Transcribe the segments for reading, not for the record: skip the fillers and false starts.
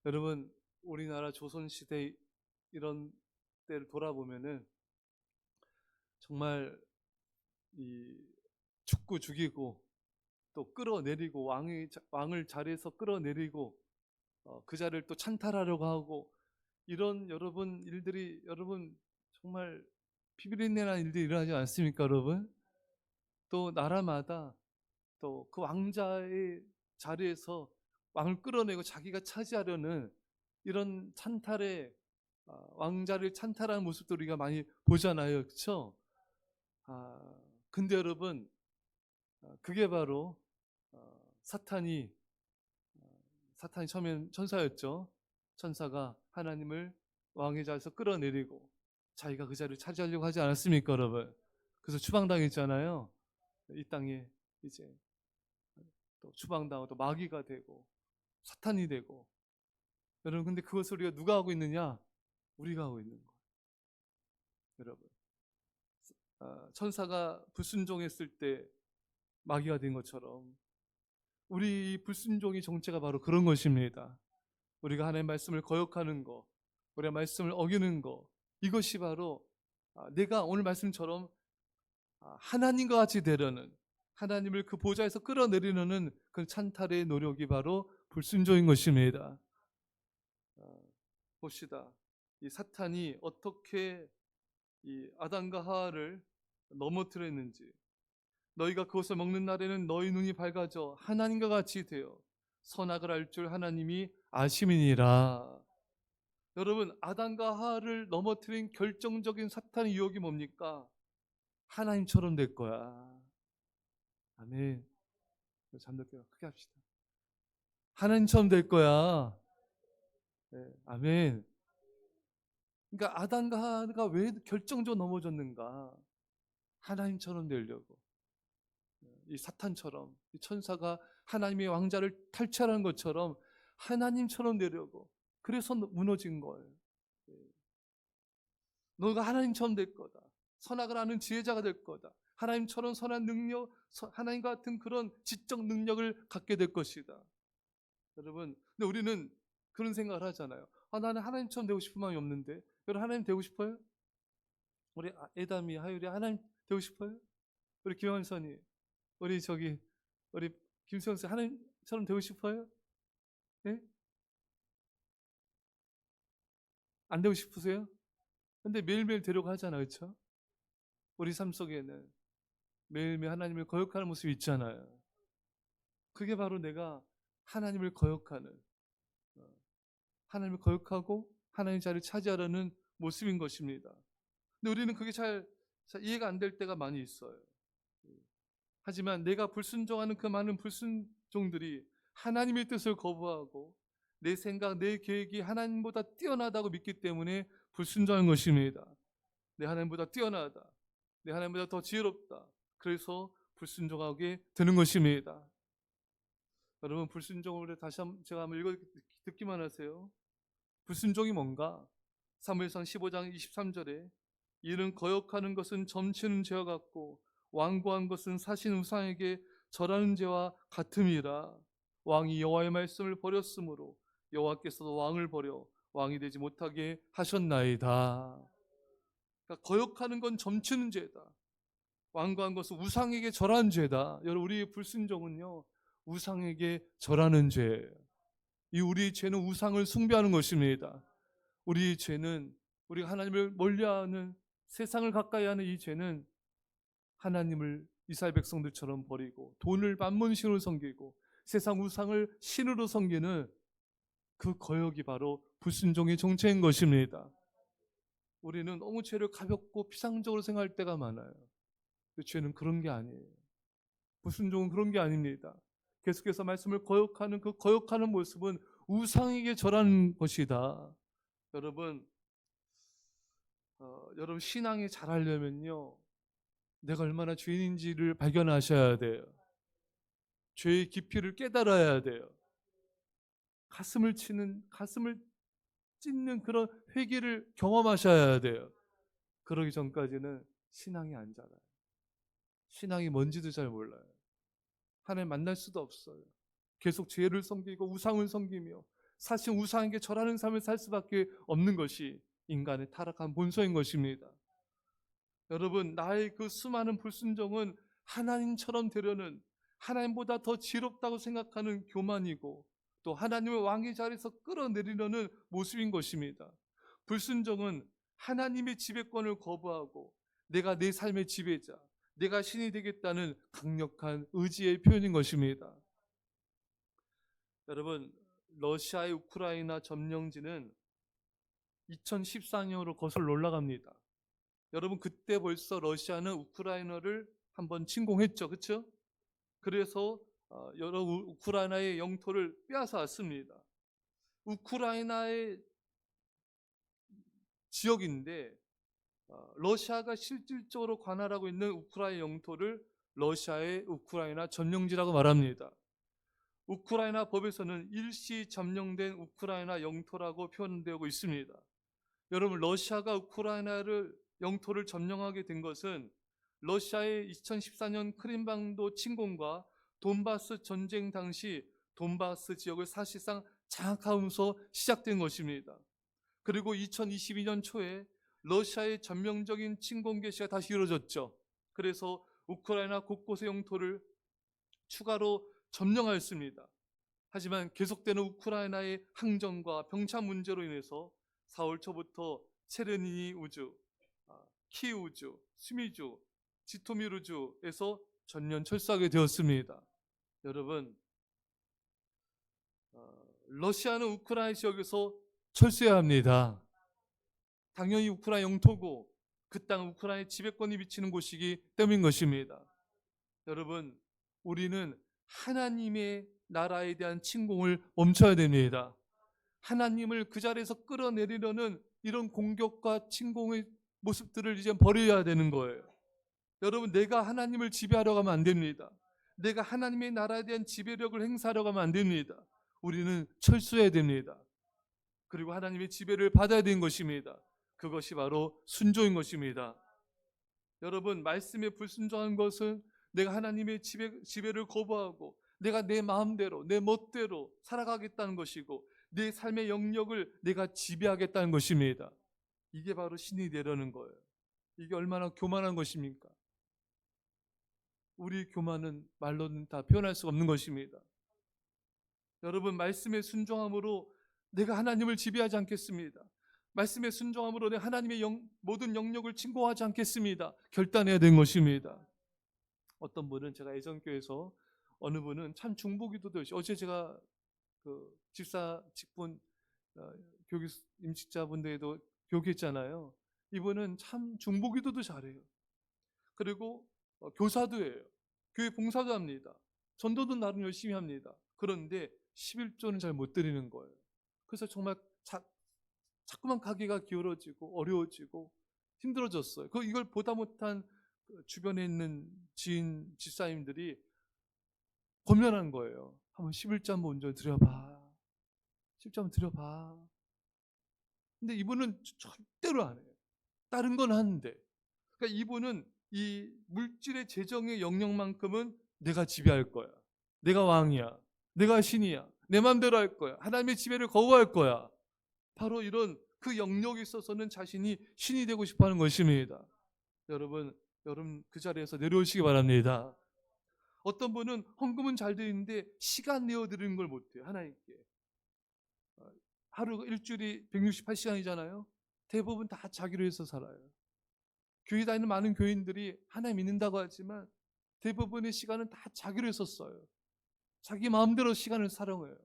여러분, 우리나라 조선시대 이런 때를 돌아보면은 정말 이 죽고 죽이고 또 끌어내리고 왕을 자리에서 끌어내리고 그 자리를 또 찬탈하려고 하고 이런 여러분 일들이 여러분 정말 피비린내 나는 일들이 일어나지 않습니까, 여러분? 또 나라마다 또 그 왕자의 자리에서 왕을 끌어내고 자기가 차지하려는 이런 찬탈의 왕자를 찬탈하는 모습도 우리가 많이 보잖아요, 그렇죠? 아, 근데 여러분, 그게 바로 사탄이 사탄이 처음엔 천사였죠. 천사가 하나님을 왕의 자리에서 끌어내리고 자기가 그 자리를 차지하려고 하지 않았습니까, 여러분? 그래서 추방당했잖아요. 이 땅에 이제 또 추방당하고 또 마귀가 되고 사탄이 되고. 여러분, 근데 그것을 우리가 누가 하고 있느냐? 우리가 하고 있는 거예요, 여러분. 천사가 불순종했을 때 마귀가 된 것처럼 우리 불순종의 정체가 바로 그런 것입니다. 우리가 하나님의 말씀을 거역하는 거, 우리가 말씀을 어기는 거, 이것이 바로 내가 오늘 말씀처럼 하나님과 같이 되려는, 하나님을 그 보좌에서 끌어내리려는 그 찬탈의 노력이 바로 불순종인 것입니다. 봅시다. 이 사탄이 어떻게 이 아담과 하와를 넘어뜨렸는지. 너희가 그것을 먹는 날에는 너희 눈이 밝아져 하나님과 같이 되어 선악을 알 줄 하나님이 아심이니라. 여러분, 아담과 하와를 넘어뜨린 결정적인 사탄의 유혹이 뭡니까? 하나님처럼 될 거야. 아멘. 잠들게요. 크게 합시다. 하나님처럼 될 거야. 네, 아멘. 그러니까 아담과 하와가 왜 결정적으로 넘어졌는가? 하나님처럼 되려고. 이 사탄처럼, 이 천사가 하나님의 왕자를 탈취하는 것처럼 하나님처럼 되려고. 그래서 무너진 거예요. 너가 하나님처럼 될 거다. 선악을 아는 지혜자가 될 거다. 하나님처럼 선한 능력, 하나님과 같은 그런 지적 능력을 갖게 될 것이다. 여러분, 근데 우리는 그런 생각을 하잖아요. 나는 하나님처럼 되고 싶은 마음이 없는데. 여러분, 하나님 되고 싶어요? 우리 애담이, 하율이 하나님 되고 싶어요? 우리 김원선이, 우리 김수영 씨 하나님처럼 되고 싶어요? 네? 안 되고 싶으세요? 근데 매일매일 되려고 하잖아요, 그렇죠? 우리 삶 속에는 매일매일 하나님을 거역하는 모습이 있잖아요. 그게 바로 내가 하나님을 거역하는, 하나님을 거역하고 하나님 자리를 차지하려는 모습인 것입니다. 근데 우리는 그게 잘 이해가 안 될 때가 많이 있어요. 하지만 내가 불순종하는 그 많은 불순종들이 하나님의 뜻을 거부하고 내 생각, 내 계획이 하나님보다 뛰어나다고 믿기 때문에 불순종한 것입니다. 내 하나님보다 뛰어나다, 내 하나님보다 더 지혜롭다, 그래서 불순종하게 되는 것입니다. 여러분, 불순종을 다시 한번 제가 한번 읽어 듣기만 하세요. 불순종이 뭔가? 사무엘상 15장 23절에 이는 거역하는 것은 점치는 죄와 같고 완고한 것은 사신 우상에게 절하는 죄와 같음이라. 왕이 여호와의 말씀을 버렸으므로 여호와께서도 왕을 버려 왕이 되지 못하게 하셨나이다. 그러니까 거역하는 건 점치는 죄다. 완고한 것은 우상에게 절하는 죄다. 여러분, 우리의 불순종은요, 우상에게 절하는 죄예요. 이 우리의 죄는 우상을 숭배하는 것입니다. 우리의 죄는, 우리가 하나님을 멀리하는, 세상을 가까이하는 이 죄는 하나님을 이스라엘 백성들처럼 버리고 돈을 만몬신으로 섬기고 세상 우상을 신으로 섬기는 그 거역이 바로 불순종의 정체인 것입니다. 우리는 너무 죄를 가볍고 피상적으로 생각할 때가 많아요. 죄는 그런 게 아니에요. 불순종은 그런 게 아닙니다. 계속해서 말씀을 거역하는 그 거역하는 모습은 우상에게 절하는 것이다. 여러분, 여러분 신앙이 잘하려면요, 내가 얼마나 죄인인지를 발견하셔야 돼요. 죄의 깊이를 깨달아야 돼요. 가슴을 찢는 그런 회개를 경험하셔야 돼요. 그러기 전까지는 신앙이 안 자라요. 신앙이 뭔지도 잘 몰라요. 하나님 만날 수도 없어요. 계속 죄를 섬기고 우상을 섬기며 사실 우상에게 절하는 삶을 살 수밖에 없는 것이 인간의 타락한 본성인 것입니다. 여러분, 나의 그 수많은 불순종은 하나님처럼 되려는, 하나님보다 더 지롭다고 생각하는 교만이고 또 하나님을 왕의 자리에서 끌어내리려는 모습인 것입니다. 불순종은 하나님의 지배권을 거부하고 내가 내 삶의 지배자, 내가 신이 되겠다는 강력한 의지의 표현인 것입니다. 여러분, 러시아의 우크라이나 점령지는 2014년으로 거슬러 올라갑니다. 여러분, 그때 벌써 러시아는 우크라이나를 한번 침공했죠. 그렇죠? 그래서 여러 우크라이나의 영토를 빼앗아 왔습니다. 우크라이나의 지역인데 러시아가 실질적으로 관할하고 있는 우크라이나 영토를 러시아의 우크라이나 점령지라고 말합니다. 우크라이나 법에서는 일시 점령된 우크라이나 영토라고 표현되고 있습니다. 여러분, 러시아가 우크라이나를 영토를 점령하게 된 것은 러시아의 2014년 크림반도 침공과 돈바스 전쟁 당시 돈바스 지역을 사실상 장악하면서 시작된 것입니다. 그리고 2022년 초에 러시아의 전면적인 침공 개시가 다시 이루어졌죠. 그래서 우크라이나 곳곳의 영토를 추가로 점령하였습니다. 하지만 계속되는 우크라이나의 항전과 병차 문제로 인해서 4월 초부터 체르니히 우주, 키이우 우주, 스미주, 지토미르주에서 전면 철수하게 되었습니다. 여러분, 러시아는 우크라이나 지역에서 철수해야 합니다. 당연히 우크라이나 영토고 그 땅 우크라이나 지배권이 미치는 곳이기 때문인 것입니다. 여러분, 우리는 하나님의 나라에 대한 침공을 멈춰야 됩니다. 하나님을 그 자리에서 끌어내리려는 이런 공격과 침공의 모습들을 이제 버려야 되는 거예요. 여러분, 내가 하나님을 지배하려고 하면 안 됩니다. 내가 하나님의 나라에 대한 지배력을 행사하려고 하면 안 됩니다. 우리는 철수해야 됩니다. 그리고 하나님의 지배를 받아야 되는 것입니다. 그것이 바로 순종인 것입니다. 여러분, 말씀에 불순종한 것은 내가 하나님의 지배를 거부하고 내가 내 마음대로 내 멋대로 살아가겠다는 것이고 내 삶의 영역을 내가 지배하겠다는 것입니다. 이게 바로 신이 되려는 거예요. 이게 얼마나 교만한 것입니까? 우리 교만은 말로는 다 표현할 수 없는 것입니다. 여러분, 말씀에 순종함으로 내가 하나님을 지배하지 않겠습니다. 말씀에 순종함으로 내가 하나님의 모든 영역을 침공하지 않겠습니다. 결단해야 되는 것입니다. 어떤 분은, 제가 예전교회에서 어느 분은 참 중보기도도, 어제 제가 그 집사 직분 교육 임직자분들에도 교육했잖아요. 이분은 참 중보기도도 잘해요. 그리고 교사도 해요. 교회 봉사도 합니다. 전도도 나름 열심히 합니다. 그런데 11조는 잘 못 드리는 거예요. 그래서 정말 자꾸만 가기가 기울어지고 어려워지고 힘들어졌어요. 이걸 보다 못한 주변에 있는 지인, 집사님들이 권면한 거예요. 한번 11조 한번 온전히 드려봐. 11조 한번 드려봐. 근데 이분은 절대로 안 해요. 다른 건 하는데. 그러니까 이분은 이 물질의 재정의 영역만큼은 내가 지배할 거야. 내가 왕이야. 내가 신이야. 내 마음대로 할 거야. 하나님의 지배를 거부할 거야. 바로 이런 그 영역에 있어서는 자신이 신이 되고 싶어 하는 것입니다. 여러분 그 자리에서 내려오시기 바랍니다. 어떤 분은 헌금은 잘 드리는데 시간 내어드리는 걸 못해요. 하나님께. 하루 일주일이 168시간이잖아요. 대부분 다 자기로 해서 살아요. 교회 다니는 많은 교인들이 하나님 믿는다고 하지만 대부분의 시간은 다 자기로 해서 써요. 자기 마음대로 시간을 사용해요.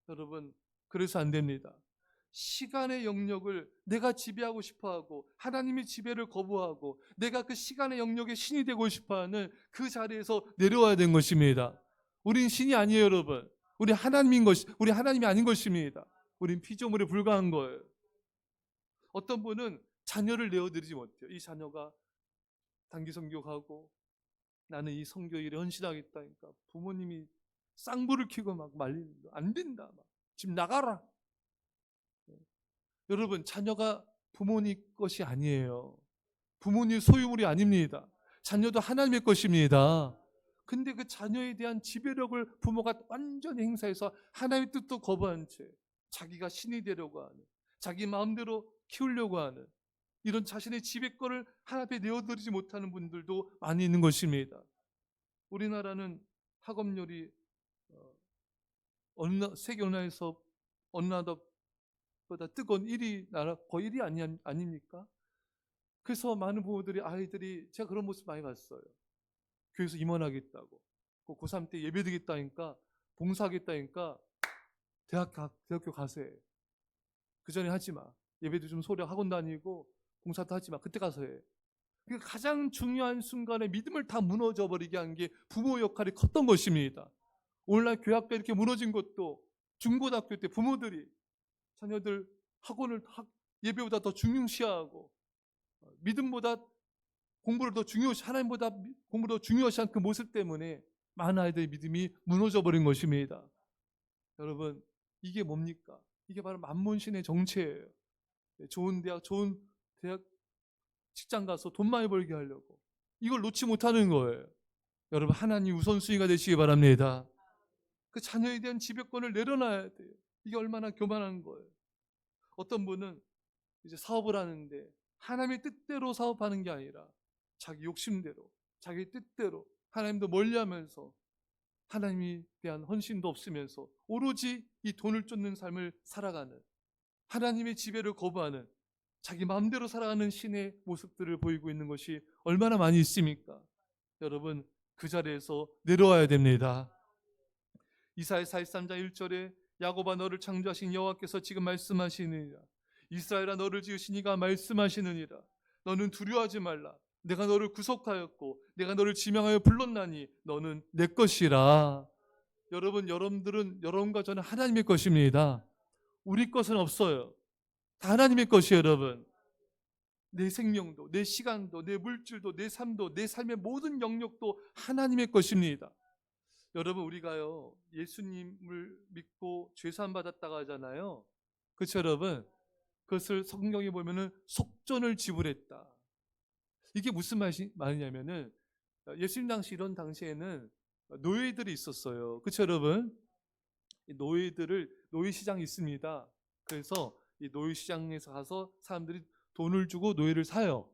여러분, 그래서 안 됩니다. 시간의 영역을 내가 지배하고 싶어하고 하나님의 지배를 거부하고 내가 그 시간의 영역의 신이 되고 싶어하는 그 자리에서 내려와야 되는 것입니다. 우린 신이 아니에요, 여러분. 우리 하나님이 아닌 것입니다. 우린 피조물에 불과한 거예요. 어떤 분은 자녀를 내어드리지 못해요. 이 자녀가 단기 선교 가고 나는 이 선교 일에 헌신하겠다니까 부모님이 쌍불을 켜고 막 말리는 거 안 된다. 집 나가라. 여러분, 자녀가 부모님 것이 아니에요. 부모님 소유물이 아닙니다. 자녀도 하나님의 것입니다. 근데 그 자녀에 대한 지배력을 부모가 완전히 행사해서 하나님의 뜻도 거부한 채 자기가 신이 되려고 하는, 자기 마음대로 키우려고 하는 이런 자신의 지배권을 하나님 앞에 내어드리지 못하는 분들도 많이 있는 것입니다. 우리나라는 학업 요리 세계 언어에서 어느 나라보다 뜨거운 1위 나라, 거의 1위 아닙니까? 그래서 많은 부모들이 아이들이, 제가 그런 모습 많이 봤어요. 교회에서 임원하겠다고, 고3 때 예배드리겠다니까, 봉사하겠다니까 대학교 가서 해. 그 전에 하지 마. 예배도 좀 소량 학원 다니고 봉사도 하지 마. 그때 가서 해. 그러니까 가장 중요한 순간에 믿음을 다 무너져 버리게 한 게 부모 역할이 컸던 것입니다. 오늘날 교회학교 이렇게 무너진 것도 중고등학교 때 부모들이 자녀들 학원을 예배보다 더 중요시하고 믿음보다 공부를 더 중요시, 하나님보다 공부를 더 중요시한 그 모습 때문에 많은 아이들의 믿음이 무너져 버린 것입니다. 여러분, 이게 뭡니까? 이게 바로 만몬신의 정체예요. 좋은 대학 직장 가서 돈 많이 벌게 하려고 이걸 놓지 못하는 거예요. 여러분, 하나님 우선순위가 되시기 바랍니다. 그 자녀에 대한 지배권을 내려놔야 돼요. 이게 얼마나 교만한 거예요. 어떤 분은 이제 사업을 하는데 하나님의 뜻대로 사업하는 게 아니라 자기 욕심대로, 자기 뜻대로 하나님도 멀리하면서 하나님에 대한 헌신도 없으면서 오로지 이 돈을 쫓는 삶을 살아가는, 하나님의 지배를 거부하는, 자기 마음대로 살아가는 신의 모습들을 보이고 있는 것이 얼마나 많이 있습니까? 여러분, 그 자리에서 내려와야 됩니다. 이사야 43장 1절에 야곱아 너를 창조하신 여호와께서 지금 말씀하시느니라. 이스라엘아 너를 지으신 이가 말씀하시느니라. 너는 두려워하지 말라. 내가 너를 구속하였고 내가 너를 지명하여 불렀나니 너는 내 것이라. 여러분, 여러분과 저는 하나님의 것입니다. 우리 것은 없어요. 다 하나님의 것이에요. 여러분, 내 생명도, 내 시간도, 내 물질도, 내 삶도, 내 삶의 모든 영역도 하나님의 것입니다. 여러분, 우리가요 예수님을 믿고 죄사함 받았다고 하잖아요. 그렇죠 여러분? 그것을 성경에 보면은 속전을 지불했다. 이게 무슨 말이냐면은 예수님 당시, 이런 당시에는 노예들이 있었어요. 그렇죠 여러분? 노예시장이 있습니다. 그래서 이 노예시장에서 가서 사람들이 돈을 주고 노예를 사요.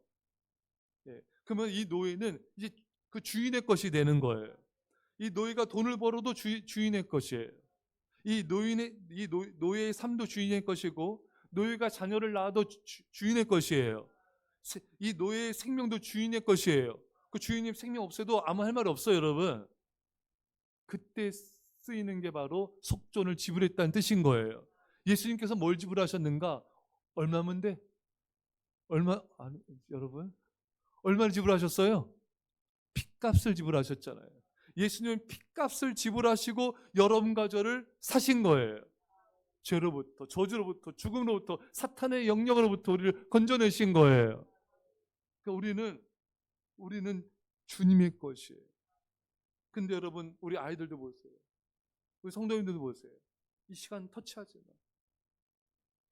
예. 그러면 이 노예는 이제 그 주인의 것이 되는 거예요. 이 노예가 돈을 벌어도 주인의 것이에요. 이 노예의 삶도 주인의 것이고 노예가 자녀를 낳아도 주인의 것이에요. 이 노예의 생명도 주인의 것이에요. 그 주인님 생명 없애도 아무 할 말 없어요 여러분. 그때 쓰이는 게 바로 속전을 지불했다는 뜻인 거예요. 예수님께서 뭘 지불하셨는가? 얼마면 돼? 여러분, 얼마를 지불하셨어요? 핏값을 지불하셨잖아요. 예수님은 핏값을 지불하시고 여러분과 저를 사신 거예요. 죄로부터, 저주로부터, 죽음으로부터, 사탄의 영역으로부터 우리를 건져내신 거예요. 그러니까 우리는 주님의 것이에요. 근데 여러분, 우리 아이들도 보세요. 우리 성도님들도 보세요. 이 시간 터치하지 마.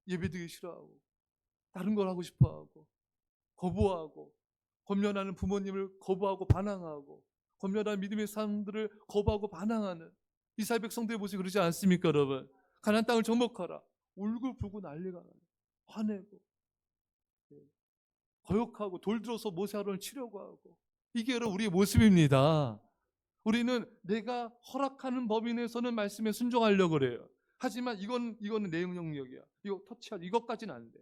예배드리기 싫어하고 다른 걸 하고 싶어하고 거부하고, 권면하는 부모님을 거부하고 반항하고, 권면하는 믿음의 사람들을 거부하고 반항하는 이스라엘 백성들의 모습이 그러지 않습니까 여러분? 가나안 땅을 정복하라. 울고불고 난리가 나요. 화내고 거역하고 돌 들어서 모세 아론을 치려고 하고. 이게 여러분 우리의 모습입니다. 우리는 내가 허락하는 법인 내에서는 말씀에 순종하려고 그래요. 하지만 이거는 내 영역이야. 이거 터치하지, 이것까지는 안 돼.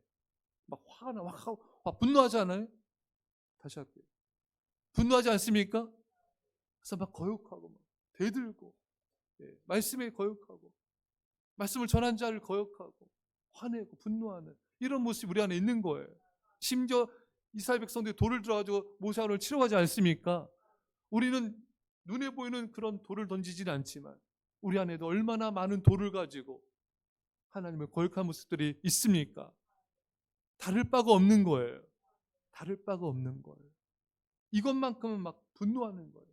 막 화가 나, 막 분노하지 않아요? 다시 할게요. 분노하지 않습니까? 그래서 막 거역하고 막 대들고, 말씀에 거역하고, 말씀을 전한 자를 거역하고, 화내고 분노하는 이런 모습이 우리 안에 있는 거예요. 심지어 이스라엘 백성들이 돌을 들어가지고 모세 아론을 치러 가지 않습니까? 우리는 눈에 보이는 그런 돌을 던지지는 않지만 우리 안에도 얼마나 많은 돌을 가지고 하나님을 거역한 모습들이 있습니까? 다를 바가 없는 거예요. 다를 바가 없는 거예요. 이것만큼은 막 분노하는 거예요.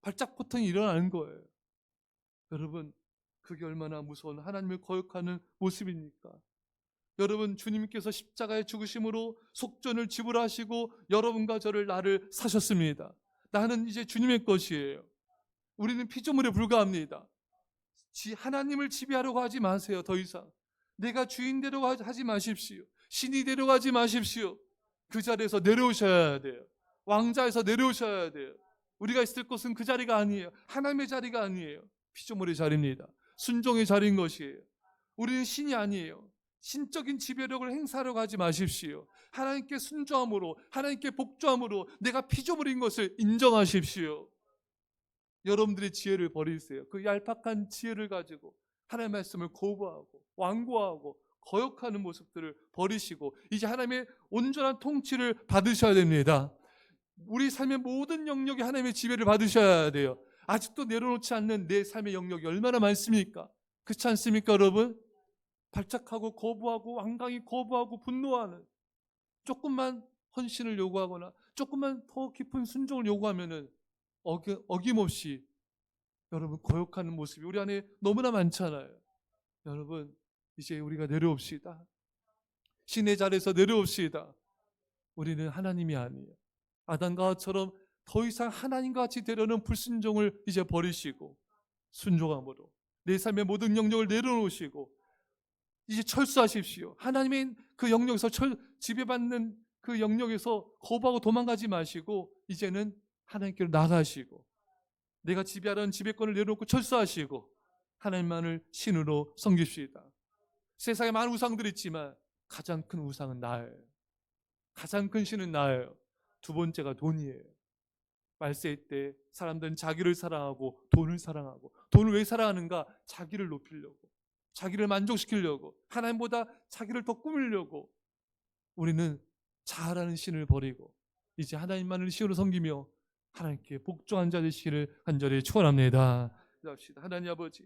발작 포통이 일어나는 거예요. 여러분, 그게 얼마나 무서운 하나님을 거역하는 모습입니까? 여러분, 주님께서 십자가의 죽으심으로 속전을 지불하시고 여러분과 나를 사셨습니다. 나는 이제 주님의 것이에요. 우리는 피조물에 불과합니다. 하나님을 지배하려고 하지 마세요. 더 이상 내가 주인대로 하지 마십시오. 신이 데려가지 마십시오. 그 자리에서 내려오셔야 돼요. 왕자에서 내려오셔야 돼요. 우리가 있을 곳은 그 자리가 아니에요. 하나님의 자리가 아니에요. 피조물의 자리입니다. 순종의 자리인 것이에요. 우리는 신이 아니에요. 신적인 지배력을 행사하려고 하지 마십시오. 하나님께 순종함으로, 하나님께 복종함으로 내가 피조물인 것을 인정하십시오. 여러분들의 지혜를 버리세요. 그 얄팍한 지혜를 가지고 하나님의 말씀을 거부하고 완고하고 거역하는 모습들을 버리시고 이제 하나님의 온전한 통치를 받으셔야 됩니다. 우리 삶의 모든 영역이 하나님의 지배를 받으셔야 돼요. 아직도 내려놓지 않는 내 삶의 영역이 얼마나 많습니까? 그렇지 않습니까, 여러분? 발작하고 거부하고 완강히 거부하고 분노하는, 조금만 헌신을 요구하거나 조금만 더 깊은 순종을 요구하면은 어김없이 여러분 거역하는 모습이 우리 안에 너무나 많잖아요. 여러분 이제 우리가 내려옵시다. 신의 자리에서 내려옵시다. 우리는 하나님이 아니에요. 아담과 하와처럼 더 이상 하나님과 같이 되려는 불순종을 이제 버리시고 순종함으로 내 삶의 모든 영역을 내려놓으시고 이제 철수하십시오. 하나님의 그 영역에서 지배받는 그 영역에서 거부하고 도망가지 마시고 이제는 하나님께로 나가시고 내가 지배하려는 지배권을 내려놓고 철수하시고 하나님만을 신으로 섬깁시다. 세상에 많은 우상들이 있지만 가장 큰 우상은 나예요. 가장 큰 신은 나예요. 두 번째가 돈이에요. 말세 때 사람들은 자기를 사랑하고 돈을 사랑하고, 돈을 왜 사랑하는가? 자기를 높이려고, 자기를 만족시키려고, 하나님보다 자기를 더 꾸미려고. 우리는 자아라는 신을 버리고 이제 하나님만을 신으로 섬기며 하나님께 복종한 자 되시기를 간절히 축원합니다. 기도합시다. 하나님 아버지,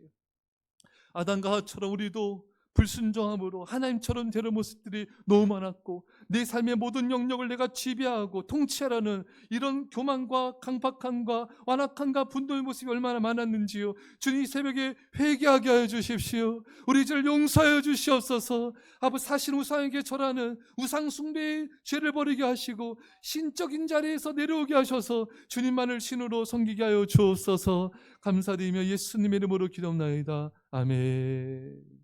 아담과 하와처럼 우리도 불순종함으로 하나님처럼 되는 모습들이 너무 많았고 내 삶의 모든 영역을 내가 지배하고 통치하라는 이런 교만과 강박함과 완악함과 분노의 모습이 얼마나 많았는지요. 주님, 이 새벽에 회개하게 하여 주십시오. 우리 죄를 용서하여 주시옵소서. 아버지, 사실 우상에게 절하는 우상 숭배의 죄를 버리게 하시고 신적인 자리에서 내려오게 하셔서 주님만을 신으로 섬기게 하여 주옵소서. 감사드리며 예수님의 이름으로 기도합나이다. 아멘.